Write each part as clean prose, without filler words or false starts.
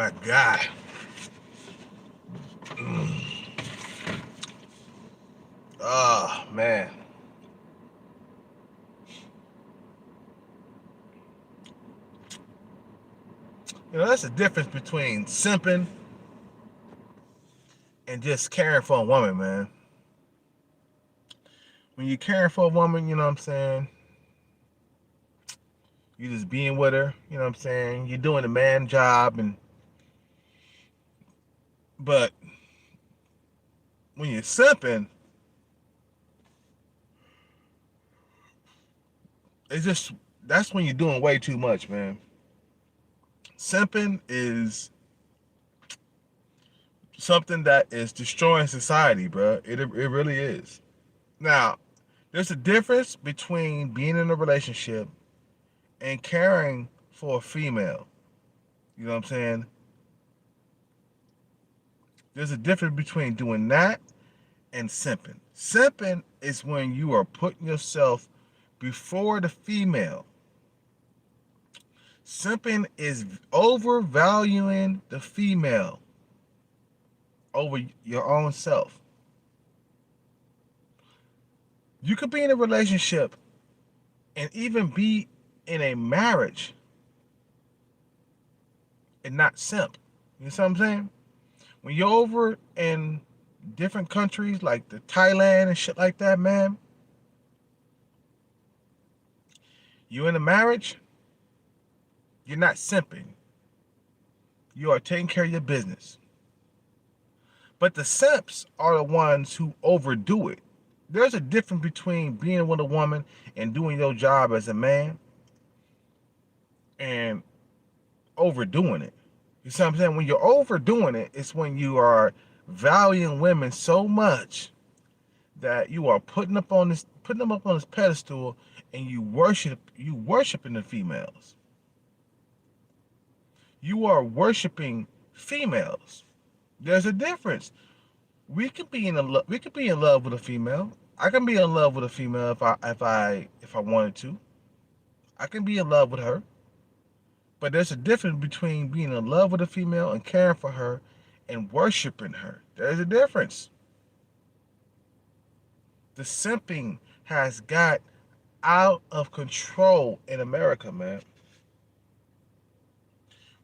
my God. Mm. Oh, man. That's the difference between simping and just caring for a woman, man. When you're caring for a woman, you know what I'm saying? You just being with her, you know what I'm saying? You're doing the man job, but when you're simping, it's just that's when you're doing way too much, man. Simping is something that is destroying society, bro. It really is. Now, there's a difference between being in a relationship and caring for a female. You know what I'm saying? There's a difference between doing that and simping. Simping is when you are putting yourself before the female. Simping is overvaluing the female over your own self. You could be in a relationship and even be in a marriage and not simp. You know what I'm saying? When you're over in different countries like the Thailand and shit like that, man, you in a marriage, you're not simping. You are taking care of your business. But the simps are the ones who overdo it. There's a difference between being with a woman and doing your job as a man and overdoing it. You see what I'm saying? When you're overdoing it, it's when you are valuing women so much that you are putting them up on this pedestal, and you worshiping the females. You are worshiping females. There's a difference. We could be in love with a female. I can be in love with a female if I wanted to. I can be in love with her. But there's a difference between being in love with a female and caring for her and worshiping her. There's a difference. The simping has got out of control in America, man.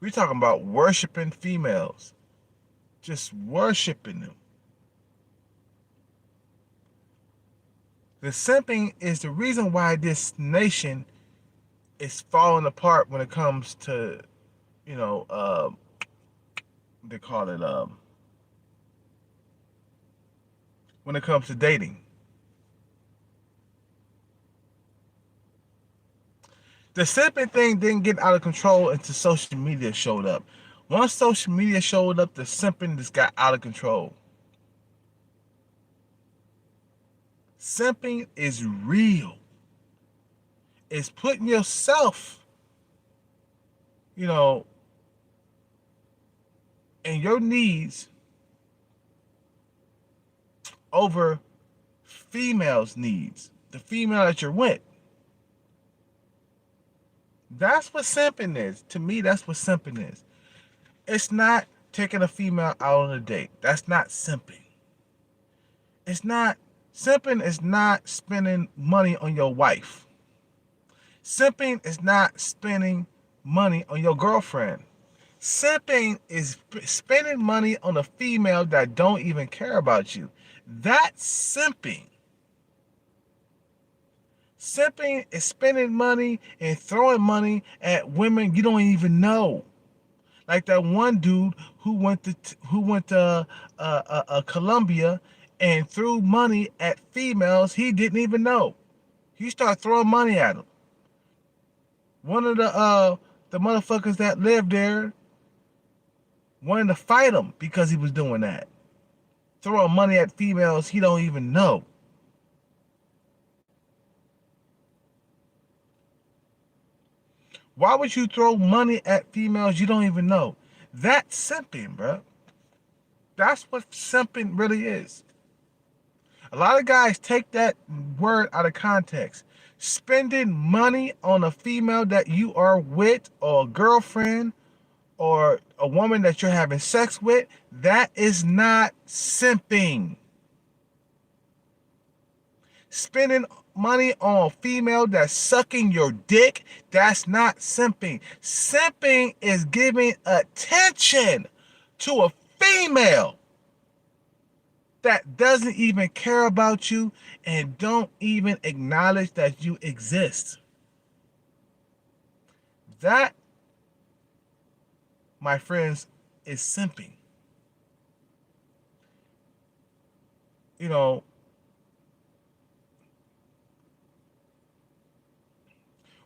We're talking about worshiping females. Just worshiping them. The simping is the reason why this nation is falling apart when it comes to, you know, they call it, when it comes to dating. The simping thing didn't get out of control until social media showed up. Once social media showed up, the simping just got out of control. Simping is real. It's putting yourself, you know, and your needs over females' needs. The female that you're with. That's what simping is. To me, that's what simping is. It's not taking a female out on a date. That's not simping. It's not, simping is not spending money on your wife. Simping is not spending money on your girlfriend. Simping is spending money on a female that don't even care about you. That's simping. Simping is spending money and throwing money at women you don't even know. Like that one dude who went to Colombia and threw money at females he didn't even know. He started throwing money at them. One of the motherfuckers that lived there wanted to fight him because he was doing that. Throwing money at females he don't even know. Why would you throw money at females you don't even know? That's simping, bro. That's what simping really is. A lot of guys take that word out of context. Spending money on a female that you are with, or a girlfriend, or a woman that you're having sex with, that is not simping. Spending money on a female that's sucking your dick, that's not simping. Simping is giving attention to a female that doesn't even care about you and don't even acknowledge that you exist. That, my friends, is simping. You know,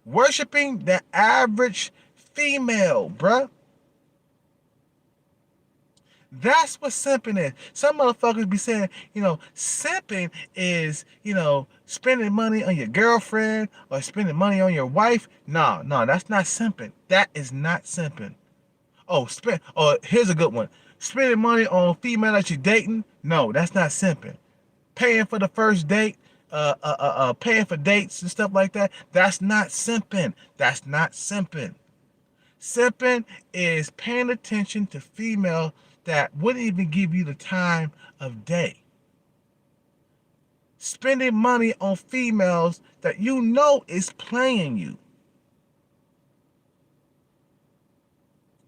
worshiping the average female, bruh. That's what simping is. Some motherfuckers be saying, simping is, spending money on your girlfriend or spending money on your wife. No, that's not simping. That is not simping. Here's a good one. Spending money on a female that you're dating. No, that's not simping. Paying for the first date, paying for dates and stuff like that. That's not simping. That's not simping. Simping is paying attention to female that wouldn't even give you the time of day. Spending money on females that you know is playing you.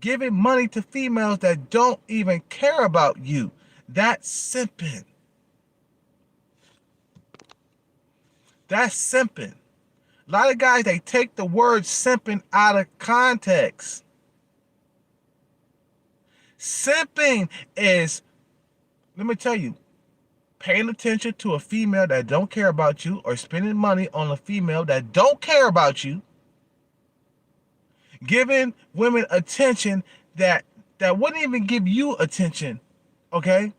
Giving money to females that don't even care about you. That's simping. That's simping. A lot of guys, they take the word simping out of context. Simping is, let me tell you, paying attention to a female that don't care about you or spending money on a female that don't care about you. Giving women attention that wouldn't even give you attention, okay?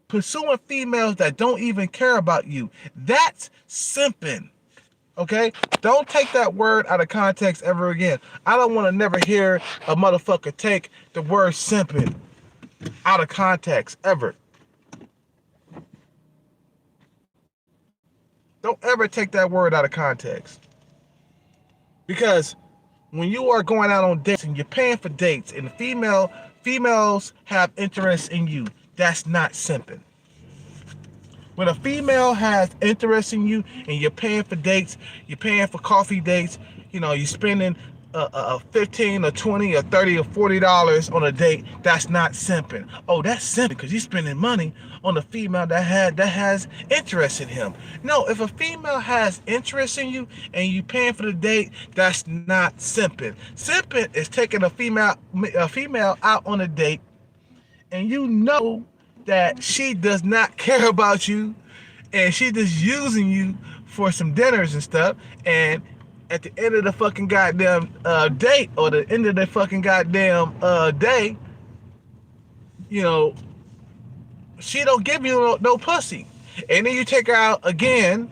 Pursuing females that don't even care about you. That's simping. Okay? Don't take that word out of context ever again. I don't want to never hear a motherfucker take the word simping out of context ever. Don't ever take that word out of context. Because when you are going out on dates and you're paying for dates and females have interest in you, that's not simping. When a female has interest in you and you're paying for dates, you're paying for coffee dates, you're spending $15 or $20 or $30 or $40 on a date, that's not simping. Oh, that's simping because you're spending money on a female that has interest in him. No, if a female has interest in you and you paying for the date, that's not simping. Simping is taking a female out on a date and you know that she does not care about you and she just using you for some dinners and stuff, and at the end of the fucking goddamn date or the end of the fucking goddamn day, she don't give you no pussy. And then you take her out again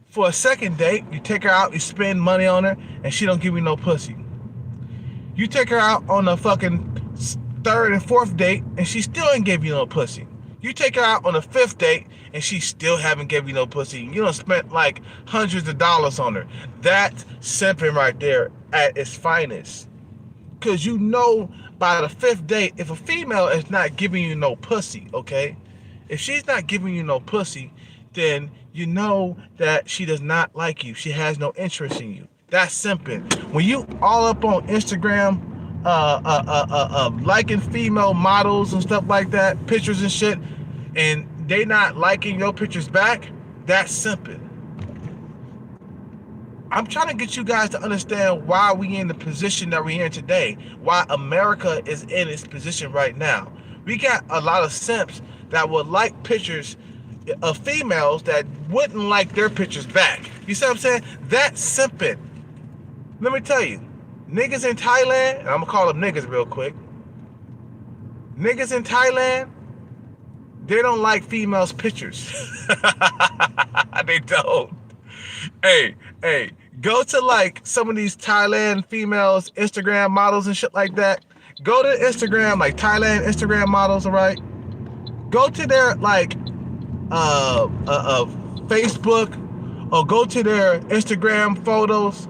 for a second date. You take her out, you spend money on her, and she don't give you no pussy. You take her out on a fucking third and fourth date, and she still ain't give you no pussy. You take her out on a fifth date, and she still haven't give you no pussy. You done spent like hundreds of dollars on her. That's simping right there at its finest. Because you know by the fifth date, if a female is not giving you no pussy, okay? If she's not giving you no pussy, then you know that she does not like you. She has no interest in you. That's simping. When you all up on Instagram, liking female models and stuff like that, pictures and shit, and they not liking your pictures back, that's simping. I'm trying to get you guys to understand why we in the position that we're in today, why America is in its position right now. We got a lot of simps that would like pictures of females that wouldn't like their pictures back. You see what I'm saying? That's simping. Let me tell you, niggas in Thailand, and I'm gonna call them niggas real quick. Niggas in Thailand, they don't like females' pictures. They don't. Hey, go to like some of these Thailand females, Instagram models and shit like that. Go to Instagram, like Thailand Instagram models, all right? Go to their like Facebook or go to their Instagram photos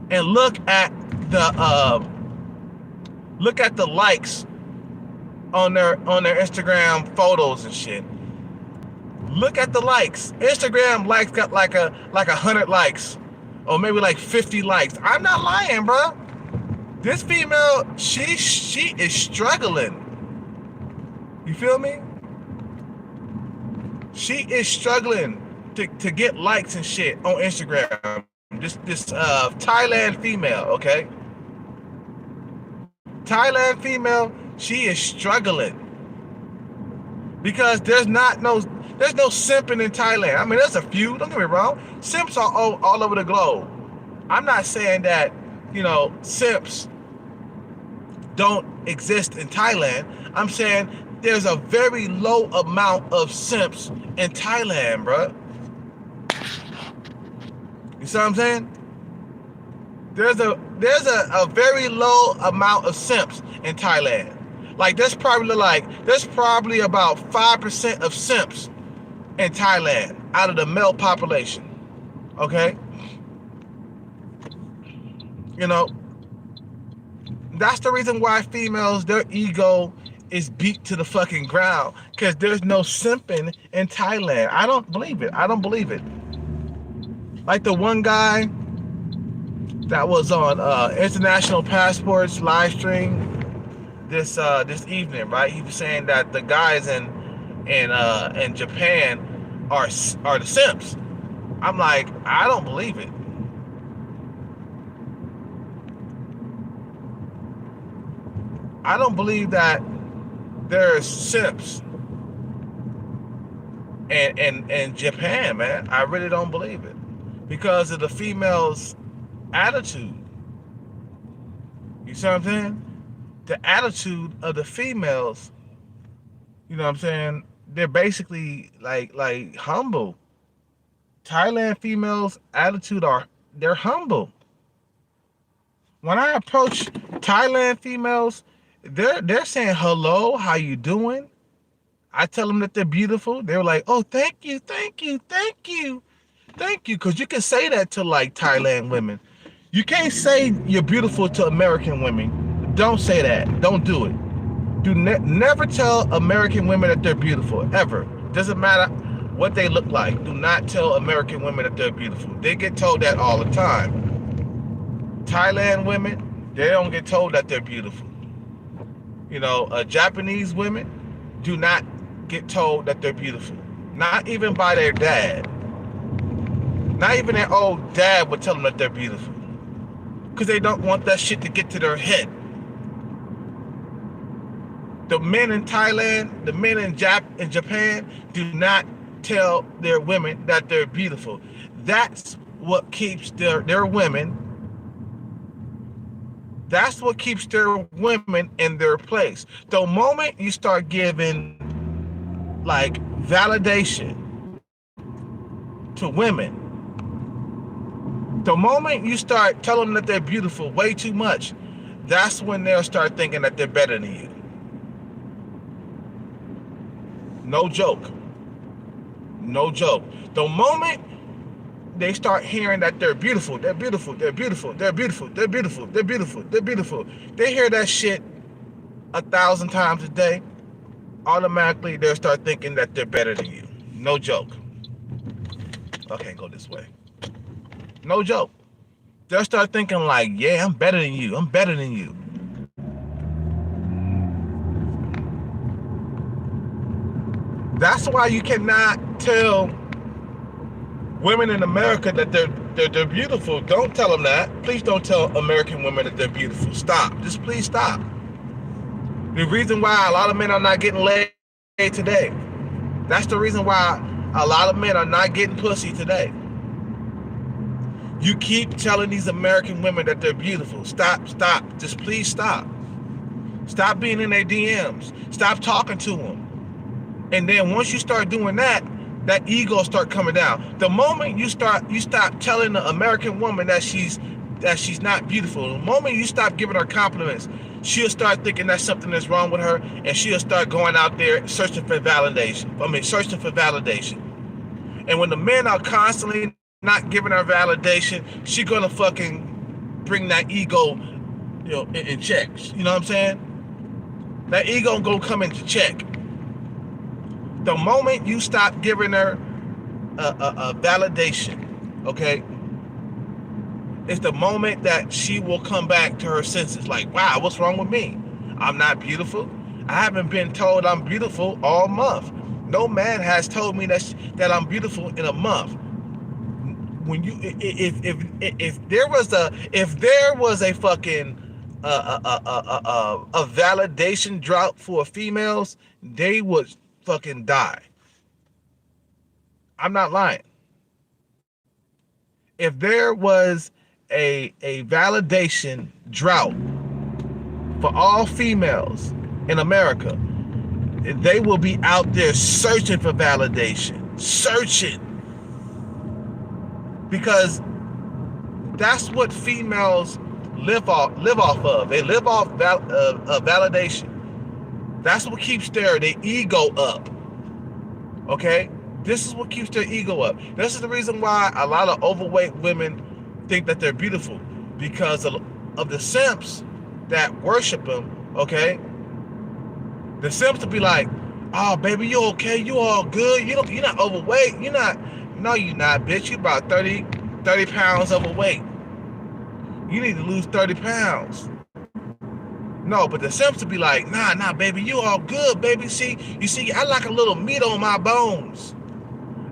and look at the likes on their Instagram photos and shit. Look at the likes. Instagram likes got like 100 likes, or maybe like 50 likes. I'm not lying, bro. This female, she is struggling. You feel me? She is struggling to get likes and shit on Instagram. This Thailand female, okay? Thailand female, she is struggling because there's no simping in Thailand. I mean, there's a few. Don't get me wrong. Simps are all over the globe. I'm not saying that simps don't exist in Thailand. I'm saying there's a very low amount of simps in Thailand, bro. You see what I'm saying? There's a very low amount of simps in Thailand. Like there's probably about 5% of simps in Thailand out of the male population. Okay? That's the reason why females, their ego is beat to the fucking ground, because there's no simping in Thailand. I don't believe it. Like the one guy that was on International Passport's live stream this evening, right? He was saying that the guys in Japan are the simps. I'm like, I don't believe it. I don't believe that there's simps in Japan, man. I really don't believe it because of the females' attitude. You see what I'm saying? The attitude of the females, you know what I'm saying? They're basically like humble. Thailand females' attitude they're humble. When I approach Thailand females, they're saying hello, how you doing? I tell them that they're beautiful. They're like, oh, thank you, thank you, thank you, thank you. Because you can say that to like Thailand women. You can't say you're beautiful to American women. Don't say that. Don't do it. Never tell American women that they're beautiful, ever. Doesn't matter what they look like. Do not tell American women that they're beautiful. They get told that all the time. Thailand women, they don't get told that they're beautiful. Japanese women do not get told that they're beautiful. Not even by their dad. Not even their old dad would tell them that they're beautiful. Because they don't want that shit to get to their head. The men in Thailand, the men in Japan do not tell their women that they're beautiful. That's what keeps their women. That's what keeps their women in their place. The moment you start giving like validation to women, the moment you start telling them that they're beautiful way too much, that's when they'll start thinking that they're better than you. No joke. No joke. The moment they start hearing that they're beautiful, they're beautiful, they're beautiful, they're beautiful, they're beautiful, they're beautiful, they're beautiful. They hear that shit 1,000 times a day, automatically they'll start thinking that they're better than you. No joke. I can't go this way. No joke. They'll start thinking like, yeah, I'm better than you. I'm better than you. That's why you cannot tell women in America that they're beautiful. Don't tell them that. Please don't tell American women that they're beautiful. Stop. Just please stop. The reason why a lot of men are not getting laid today. That's the reason why a lot of men are not getting pussy today. You keep telling these American women that they're beautiful. Stop. Just please stop. Stop being in their DMs. Stop talking to them. And then once you start doing that, that ego start coming down. The moment you stop telling the American woman that she's not beautiful, the moment you stop giving her compliments, she'll start thinking that something is wrong with her, and she'll start going out there searching for validation. And when the men are constantly not giving her validation, she's gonna fucking bring that ego, in check. You know what I'm saying? That ego gonna come into check. The moment you stop giving her a validation, okay, it's the moment that she will come back to her senses. Like, wow, what's wrong with me? I'm not beautiful. I haven't been told I'm beautiful all month. No man has told me that I'm beautiful in a month. When you, if there was a fucking a validation drought for females, they would fucking die. I'm not lying. If there was a validation drought for all females in America, they will be out there searching for validation, searching, because that's what females live off of. They live off validation. That's what keeps their ego up. Okay, this is what keeps their ego up. This is the reason why a lot of overweight women think that they're beautiful, because of the simps that worship them. Okay, the simps will be like, "Oh, baby, you okay? You all good? You're not overweight. You're not. No, you're not, bitch. You about 30 pounds overweight. You need to lose 30 pounds." No, but the simps will be like, nah, baby, you all good, baby. You see, I like a little meat on my bones.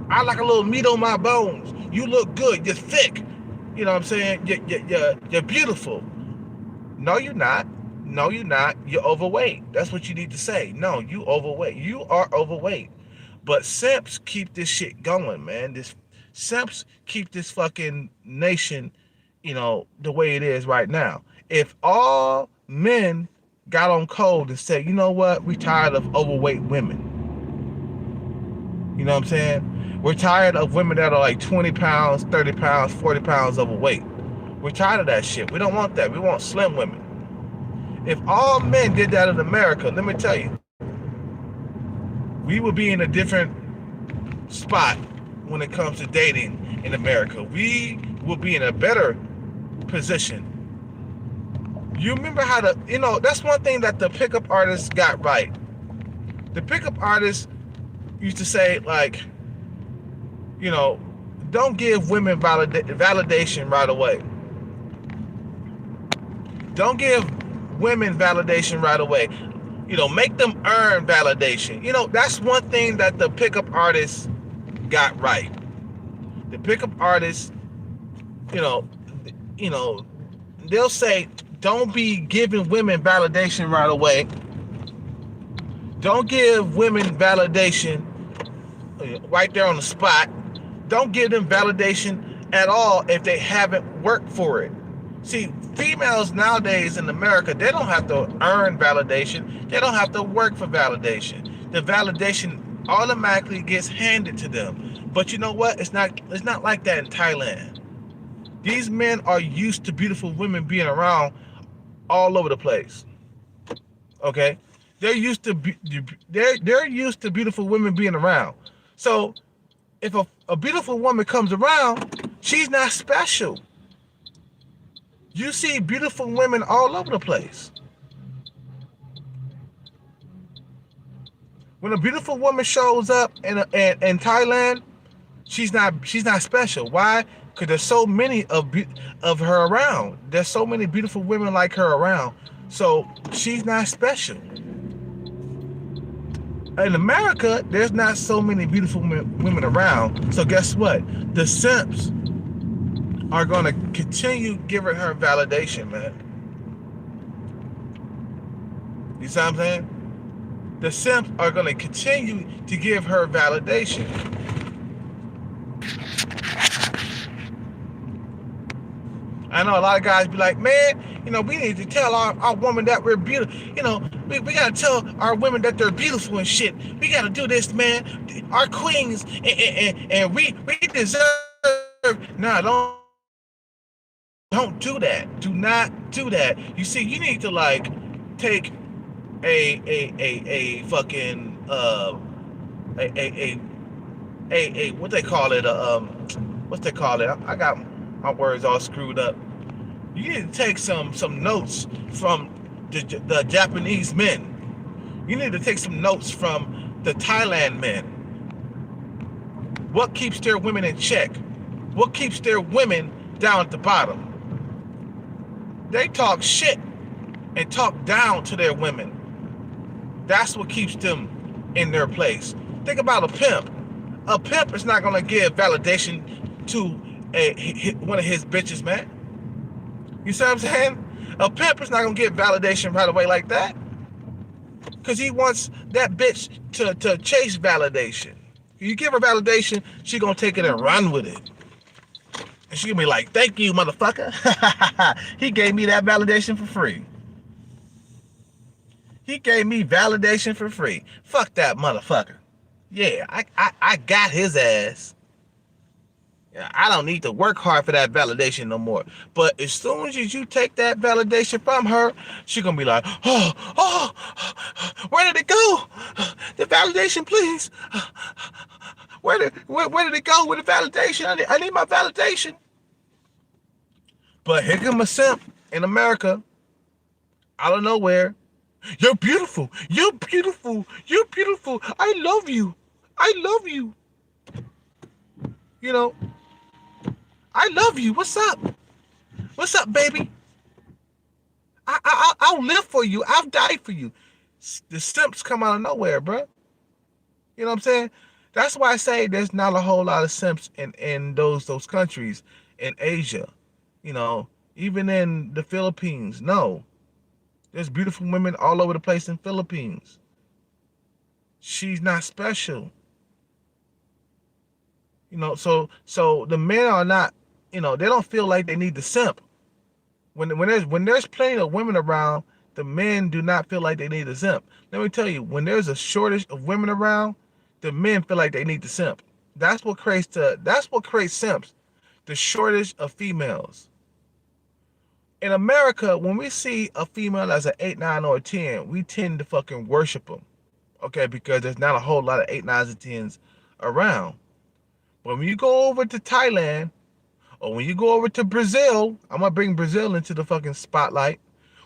I like a little meat on my bones. You look good. You're thick. You know what I'm saying? You're beautiful. No, you're not. No, you're not. You're overweight. That's what you need to say. No, you overweight. You are overweight. But simps keep this shit going, man. Simps keep this fucking nation, the way it is right now. If all men got on code and said, you know what, we're tired of overweight women. You know what I'm saying? We're tired of women that are like 20 pounds, 30 pounds, 40 pounds overweight. We're tired of that shit. We don't want that. We want slim women. If all men did that in America, let me tell you, we would be in a different spot when it comes to dating in America. We will be in a better position. You remember how that's one thing that the pickup artists got right. The pickup artists used to say, like, don't give women validation right away. Don't give women validation right away. Make them earn validation. That's one thing that the pickup artists got right. The pickup artists, they'll say, don't be giving women validation right away. Don't give women validation right there on the spot. Don't give them validation at all if they haven't worked for it. See, females nowadays in America, they don't have to earn validation. They don't have to work for validation. The validation automatically gets handed to them. But you know what? It's not like that in Thailand. These men are used to beautiful women being around all over the place. Okay? They're used to beautiful women being around. So if a beautiful woman comes around, she's not special. You see beautiful women all over the place. When a beautiful woman shows up in Thailand, she's not special. Why? Because there's so many of her around. There's so many beautiful women like her around. So she's not special. In America, there's not so many beautiful women around. So guess what? The simps are going to continue giving her validation, man. You see what I'm saying? The simps are going to continue to give her validation. I know a lot of guys be like, man, we need to tell our woman that we're beautiful. We got to tell our women that they're beautiful and shit. We got to do this, man. Our queens, and we deserve. No, don't do that. Do not do that. You see, you need to take a fucking what they call it, what's they call it? I got my words all screwed up. You need to take some notes from the Japanese men. You need to take some notes from the Thailand men. What keeps their women in check? What keeps their women down at the bottom? They talk shit and talk down to their women. That's what keeps them in their place. Think about a pimp. A pimp is not gonna give validation to one of his bitches, man. You see what I'm saying? A pimp is not gonna get validation right away like that, because he wants that bitch to chase validation. You give her validation, she gonna take it and run with it. And she gonna be like, thank you, motherfucker. He gave me that validation for free. He gave me validation for free. Fuck that motherfucker. Yeah, I got his ass. Yeah, I don't need to work hard for that validation no more. But as soon as you take that validation from her, she gonna be like, oh, where did it go? The validation, please. Where did it go with the validation? I need my validation. But here come a simp in America, out of nowhere. You're beautiful. You're beautiful. You're beautiful. I love you. I love you. You know, I love you. What's up? What's up, baby? I'll live for you. I'll die for you. The simps come out of nowhere, bro. You know what I'm saying? That's why I say there's not a whole lot of simps in those countries in Asia. You know, even in the Philippines. No. There's beautiful women all over the place in Philippines. She's not special. You know, so the men are not, you know, they don't feel like they need to simp. When there's plenty of women around, the men do not feel like they need to simp. Let me tell you, when there's a shortage of women around, the men feel like they need to simp. That's what creates simps. The shortage of females. In America, when we see a female as an 8, 9, or a 10, we tend to fucking worship them. Okay, because there's not a whole lot of 8, 9s, and 10s around. But when you go over to Thailand, or when you go over to Brazil, I'm gonna bring Brazil into the fucking spotlight.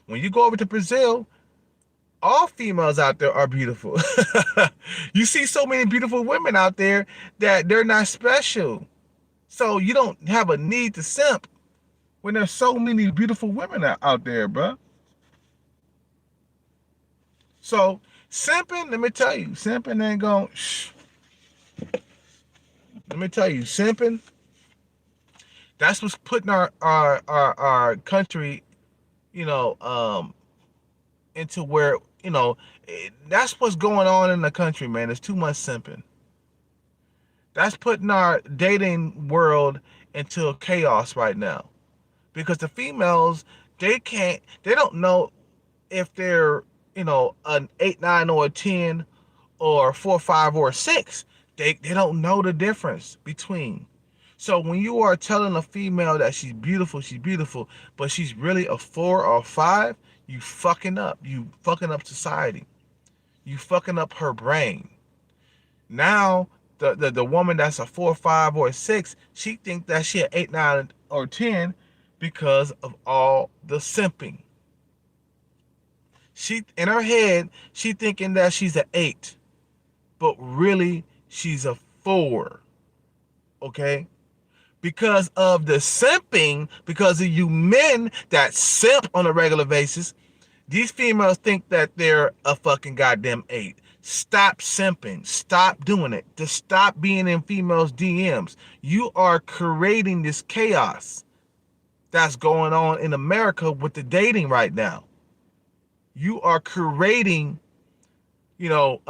When you go over to Brazil, all females out there are beautiful. You see so many beautiful women out there that they're not special. So you don't have a need to simp when there's so many beautiful women out there, bro. So simping, let me tell you, simping ain't gonna. Let me tell you, simping. That's what's putting our country, you know, into where, you know, that's what's going on in the country, man. There's too much simping. That's putting our dating world into chaos right now, because the females, they don't know if they're, you know, an 8, 9, or a 10, or 4, 5, or a 6. They don't know the difference between. So when you are telling a female that she's beautiful, but she's really a 4 or a 5, you fucking up. You fucking up society. You fucking up her brain. Now the woman that's a 4, 5, or a 6, she thinks that she an 8, 9, or 10 because of all the simping. She, in her head, she thinking that she's an 8, but really she's a 4. Okay? Because of the simping, because of you men that simp on a regular basis, these females think that they're a fucking goddamn 8. Stop simping. Stop doing it. Just stop being in females' DMs. You are creating this chaos that's going on in America with the dating right now. You are creating, you know,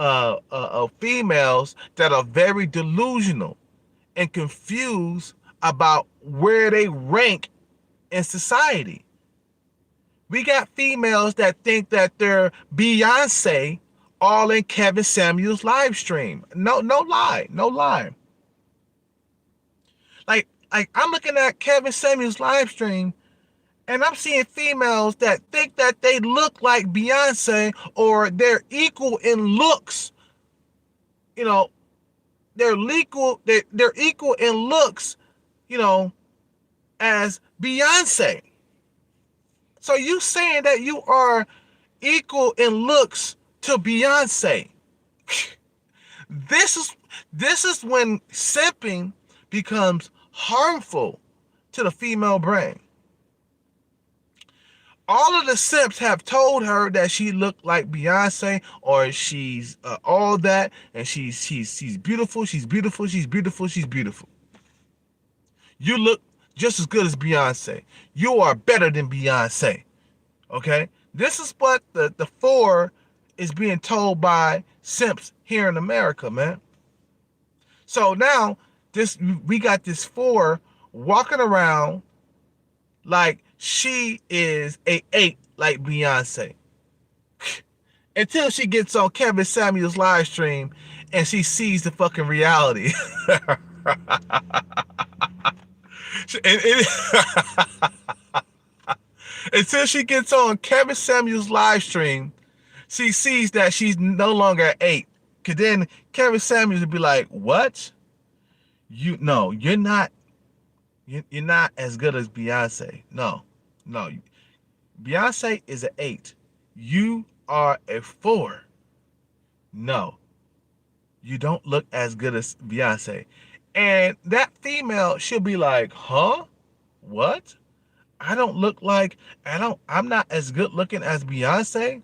females that are very delusional and confused about where they rank in society. We got females that think that they're Beyonce all in Kevin Samuels' live stream. No lie. Like I'm looking at Kevin Samuels' live stream, and I'm seeing females that think that they look like Beyonce, or they're equal in looks. You know, they're equal in looks, you know, as Beyonce. So you saying that you are equal in looks to Beyonce? This is this is when simping becomes harmful to the female brain. All of the simps have told her that she looked like Beyonce, or she's all that, and she's beautiful, she's beautiful, she's beautiful, she's beautiful. You look just as good as Beyonce. You are better than Beyonce. Okay, this is what the four is being told by simps here in America, man. So now this we got this four walking around like she is a eight like Beyonce. Until she gets on Kevin Samuels live stream and she sees the fucking reality. and, and, until she gets on Kevin Samuels live stream, she sees that she's no longer at eight. Cause then Kevin Samuels would be like, "What? You no, you're not. You're not as good as Beyonce. No, no. Beyonce is an eight. You are a four. No, you don't look as good as Beyonce." And that female, she'll be like, "Huh? What? I don't look like I'm not as good looking as Beyonce."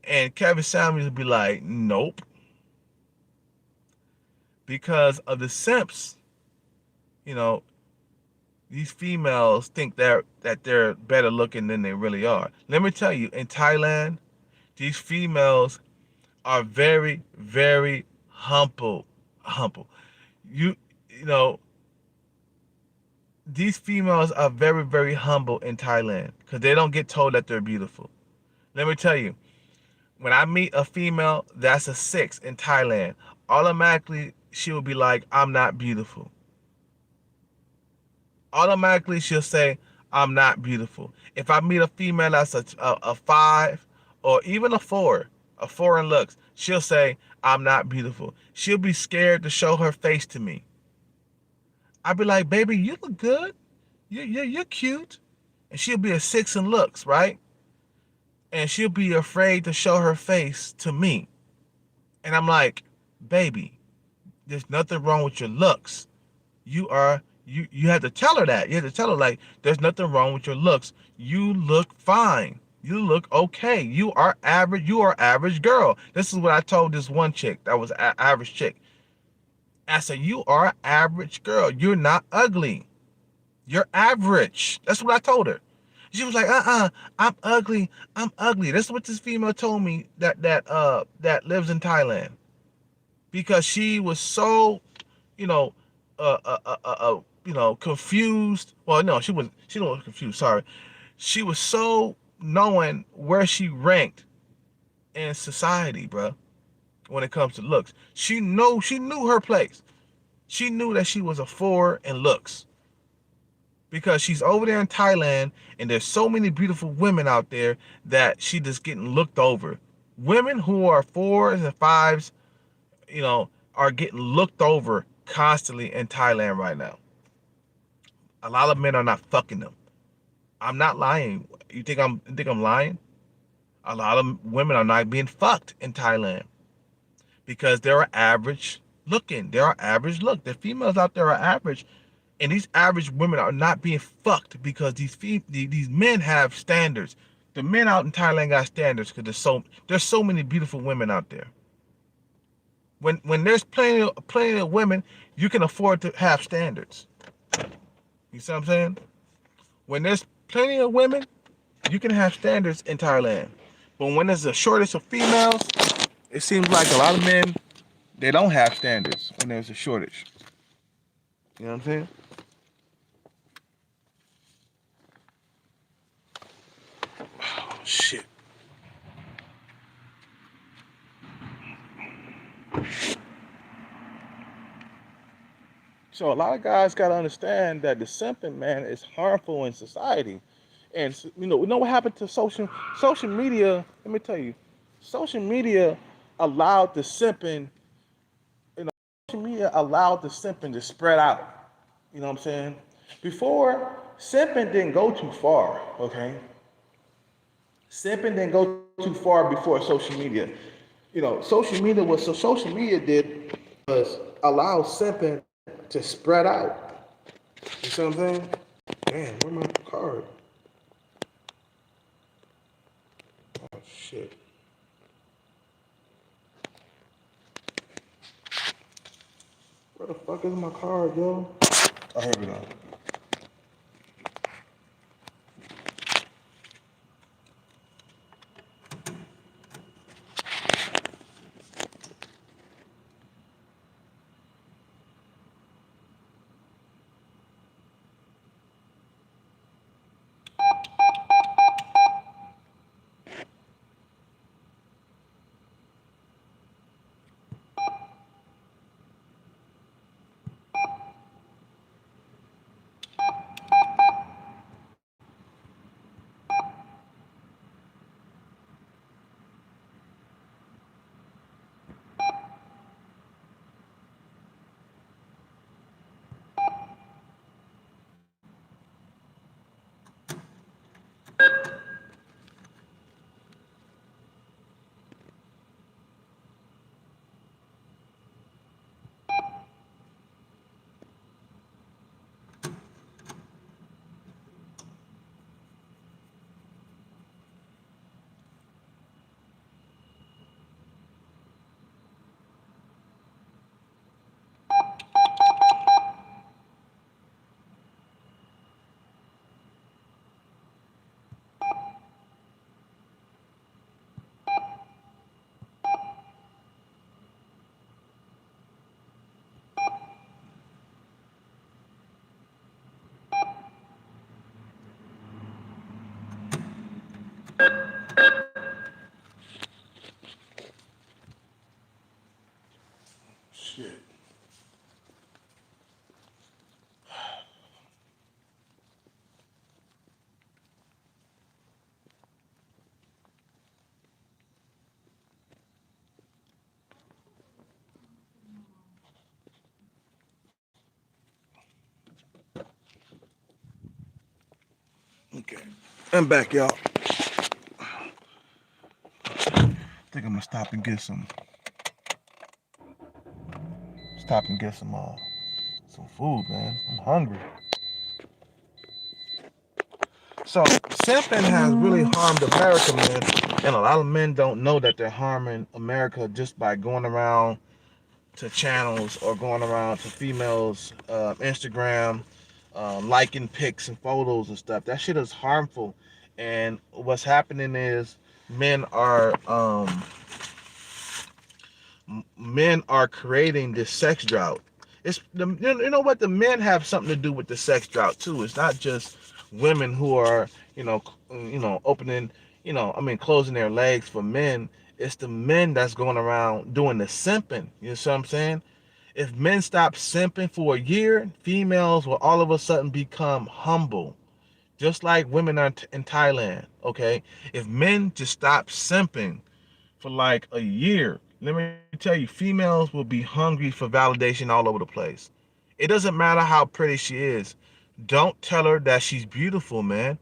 And Kevin Samuels will be like, "Nope." Because of the simps, you know, these females think that they're better looking than they really are. Let me tell you, in Thailand, these females are very, very humble. Humble. You you know, these females are very, very humble in Thailand because they don't get told that they're beautiful. Let me tell you, when I meet a female that's a six in Thailand, automatically she will be like, "I'm not beautiful." Automatically she'll say, "I'm not beautiful." If I meet a female that's a five or even a four in looks, she'll say, "I'm not beautiful." She'll be scared to show her face to me. I'd be like, "Baby, you look good. You're cute." And she'll be a six in looks, right? And she'll be afraid to show her face to me. And I'm like, "Baby, there's nothing wrong with your looks. You have to tell her that. You have to tell her, like, there's nothing wrong with your looks. You look fine. You look okay. You are average. You are average girl." This is what I told this one chick that was an average chick. I said, "You are average girl. You're not ugly. You're average." That's what I told her. She was like, I'm ugly. I'm ugly. That's what this female told me that lives in Thailand. Because she was so, you know, confused. Well, no, she wasn't confused, sorry. She was so knowing where she ranked in society, bro, when it comes to looks. She knew her place. She knew that she was a four in looks. Because she's over there in Thailand and there's so many beautiful women out there that she just getting looked over. Women who are fours and fives, are getting looked over constantly in Thailand right now. A lot of men are not fucking them. I'm not lying. You think I'm lying? A lot of women are not being fucked in Thailand because they're average looking. They are average look. The females out there are average, and these average women are not being fucked because these men have standards. The men out in Thailand got standards because there's so many beautiful women out there. When there's plenty of women, you can afford to have standards. You see what I'm saying? When there's plenty of women, you can have standards in Thailand. But when there's a shortage of females, it seems like a lot of men, they don't have standards when there's a shortage. You know what I'm saying? Oh, shit. So a lot of guys got to understand that the simping, man, is harmful in society. And we know what happened to social media. Let me tell you, social media allowed the simping. Social media allowed the simping to spread out. You know what I'm saying? Before, simping didn't go too far. Okay, Simping didn't go too far before social media. Social media was so social media did was allow simping to spread out. You see what I'm saying? Damn, where my card? Oh shit. Where the fuck is my card, yo? Oh, here we go. Shit. Okay. I'm back, y'all. I think I'm gonna stop and get some food, man. I'm hungry. So simping has really harmed America, man, and a lot of men don't know that they're harming America just by going around to channels or going around to females, Instagram, liking pics and photos and stuff. That shit is harmful, and what's happening is men are um, men are creating this sex drought. It's you know what, the men have something to do with the sex drought too. It's not just women who are opening, closing their legs for men. It's the men that's going around doing the simping. You know what I'm saying? If men stop simping for a year, females will all of a sudden become humble, just like women are in Thailand. Okay, if men just stop simping for like a year, let me tell you, females will be hungry for validation all over the place. It doesn't matter how pretty she is. Don't tell her that she's beautiful, man.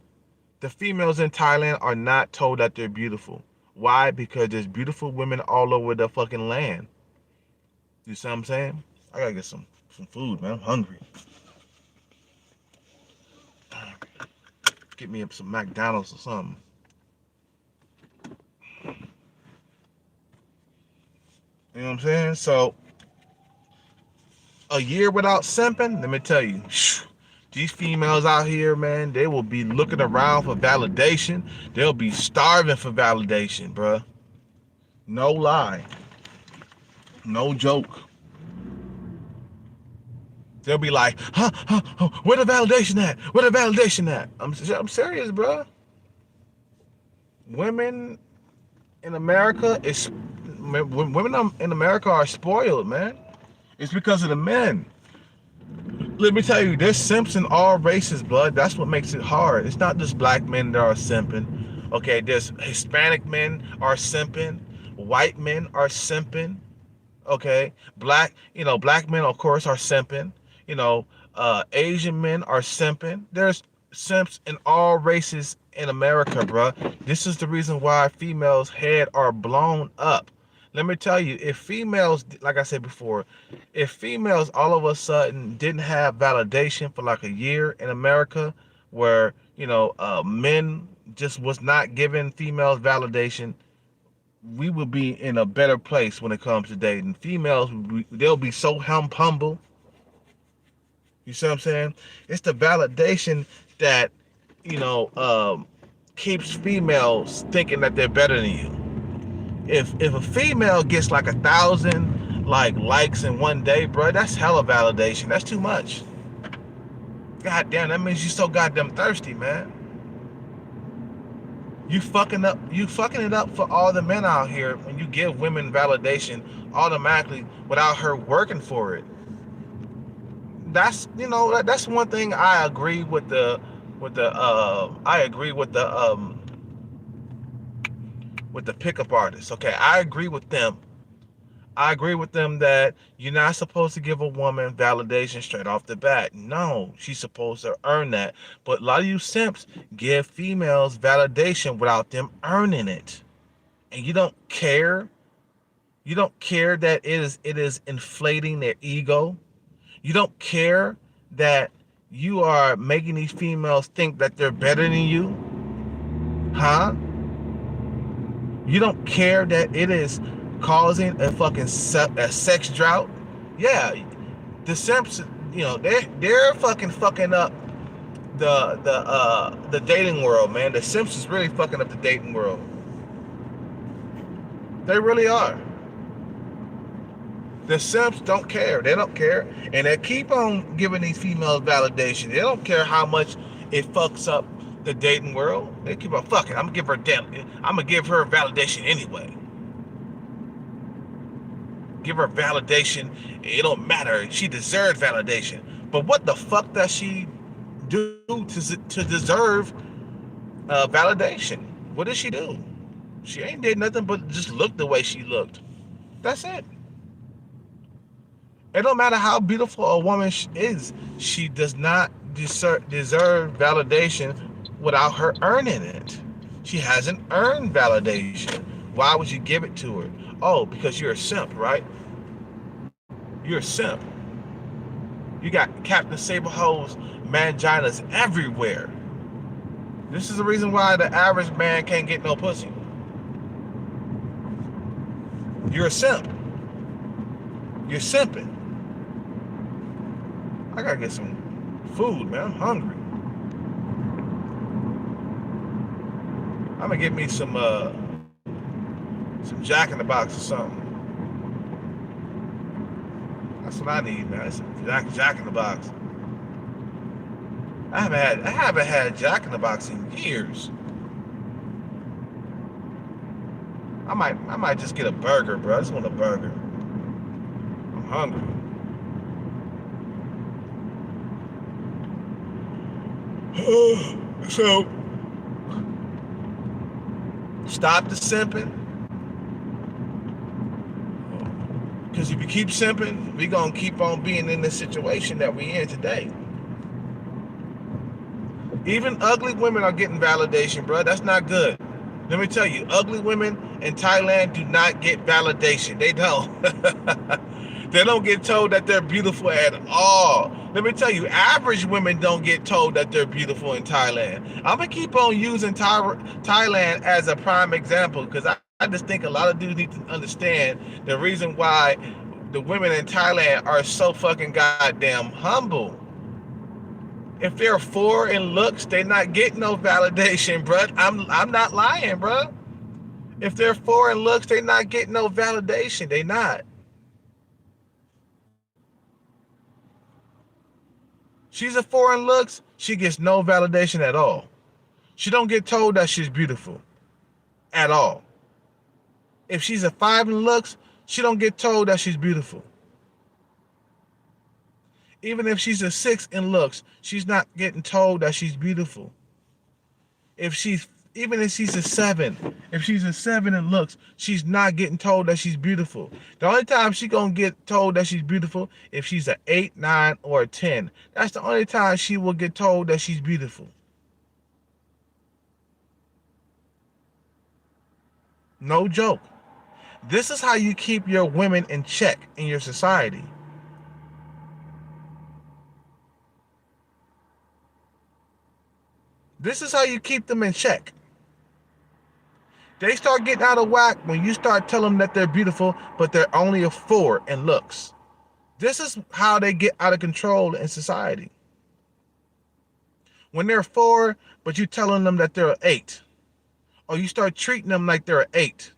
The females in Thailand are not told that they're beautiful. Why? Because there's beautiful women all over the fucking land. You see what I'm saying? I gotta get some food, man. I'm hungry. Get me up some McDonald's or something. You know what I'm saying? So a year without simping, let me tell you, these females out here, man, they will be looking around for validation. They'll be starving for validation, bruh. No lie. No joke. They'll be like, huh, where the validation at? Where the validation at? I'm serious, bruh. Women in America is women in America are spoiled, man. It's because of the men. Let me tell you, there's simps in all races, blood. That's what makes it hard. It's not just black men that are simping. Okay, there's Hispanic men are simping, white men are simping. Okay, black men, of course, are simping. Asian men are simping. There's simps in all races in America, bruh. This is the reason why females' head are blown up. Let me tell you, if females, like I said before, if females all of a sudden didn't have validation for like a year in America, where men just was not giving females validation, we would be in a better place when it comes to dating. Females, they'll be so humble. You see what I'm saying? It's the validation that you know um, keeps females thinking that they're better than you. If a female gets like 1,000 likes in one day, bro, that's hella validation. That's too much. God damn, that means you so goddamn thirsty, man. You fucking it up for all the men out here when you give women validation automatically without her working for it. That's one thing I agree with the pickup artists. Okay, I agree with them. I agree with them that you're not supposed to give a woman validation straight off the bat. No, she's supposed to earn that. But a lot of you simps give females validation without them earning it. And you don't care. You don't care that it is inflating their ego. You don't care that you are making these females think that they're better than you. Huh? You don't care that it is causing a fucking a sex drought. Yeah, the simps, they're fucking up the dating world, man. The simps is really fucking up the dating world. They really are. The simps don't care. They don't care, and they keep on giving these females validation. They don't care how much it fucks up the dating world. They keep on fucking. I'm gonna give her validation anyway. Give her validation. It don't matter. She deserves validation. But what the fuck does she do to deserve validation? What did she do? She ain't did nothing but just look the way she looked. That's it. It don't matter how beautiful a woman is. She does not deserve validation without her earning it. She hasn't earned validation. Why would you give it to her? Oh, because you're a simp, right? You're a simp. You got Captain Sableho's manginas everywhere. This is the reason why the average man can't get no pussy. You're a simp. You're simping. I gotta get some food, man. I'm hungry. I'm gonna get me some Jack in the Box or something. That's what I need, man. Some Jack in the Box. I haven't had Jack in the Box in years. I might just get a burger, bro. I just want a burger. I'm hungry. So stop the simping. Because if you keep simping, we're going to keep on being in this situation that we're in today. Even ugly women are getting validation, bro. That's not good. Let me tell you, ugly women in Thailand do not get validation. They don't. They don't get told that they're beautiful at all. Let me tell you, average women don't get told that they're beautiful in Thailand. I'm going to keep on using Thailand as a prime example because I just think a lot of dudes need to understand the reason why the women in Thailand are so fucking goddamn humble. If they're 4 in looks, they not getting no validation, bruh. I'm not lying, bruh. If they're 4 in looks, they not getting no validation. They not. She's a 4 in looks, she gets no validation at all. She don't get told that she's beautiful at all. If she's a 5 in looks, she don't get told that she's beautiful. Even if she's a 6 in looks, she's not getting told that she's beautiful. Even if she's a 7, if she's a 7 in looks, she's not getting told that she's beautiful. The only time she's gonna get told that she's beautiful if she's an 8, 9, or a 10. That's the only time she will get told that she's beautiful. No joke. This is how you keep your women in check in your society. This is how you keep them in check. They start getting out of whack when you start telling them that they're beautiful, but they're only a 4 in looks. This is how they get out of control in society. When they're 4, but you telling them that they're an 8, or you start treating them like they're an 8.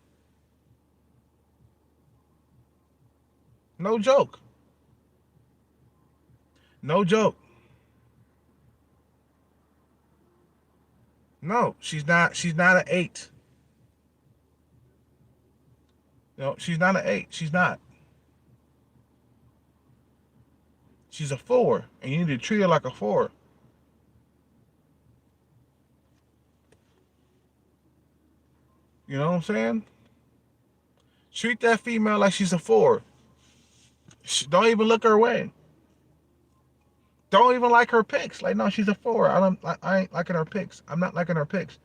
No joke. No joke. No, she's not. She's not an 8. No, she's not an 8. She's not. She's a 4, and you need to treat her like a 4. You know what I'm saying? Treat that female like she's a 4. Don't even look her way. Don't even like her pics. Like, no, she's a 4. I ain't liking her pics. I'm not liking her pics.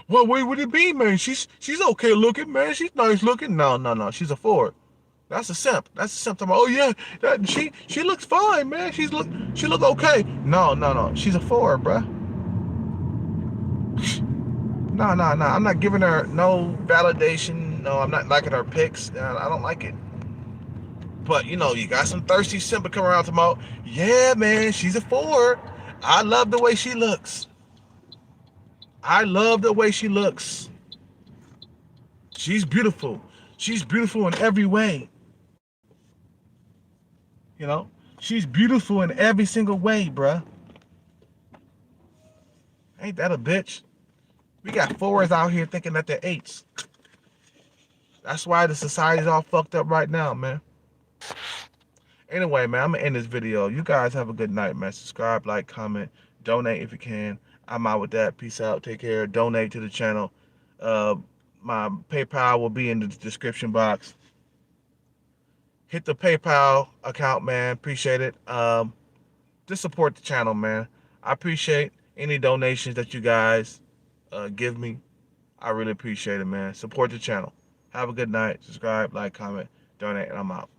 Well, what would it be, man? She's okay looking, man. She's nice looking. No, no, no. She's a 4. That's a simp. That's a simp. Oh yeah, she looks fine, man. She look okay. No, no, no. She's a 4, bruh. No, no, no. I'm not giving her no validation. No, I'm not liking her pics. I don't like it. But you got some thirsty simp come around tomorrow. Yeah, man, she's a 4. I love the way she looks. I love the way she looks. She's beautiful. She's beautiful in every way. You know, she's beautiful in every single way, bruh. Ain't that a bitch? We got 4s out here thinking that they're 8s. That's why the society's all fucked up right now, man. Anyway, man, I'm gonna end this video. You guys have a good night, man. Subscribe, like, comment, donate if you can. I'm out with that. Peace out. Take care. Donate to the channel. Uh, my PayPal will be in the description box. Hit the PayPal account, man. Appreciate it. Just support the channel, man. I appreciate any donations that you guys give me. I really appreciate it, man. Support the channel. Have a good night. Subscribe, like, comment, donate, and I'm out.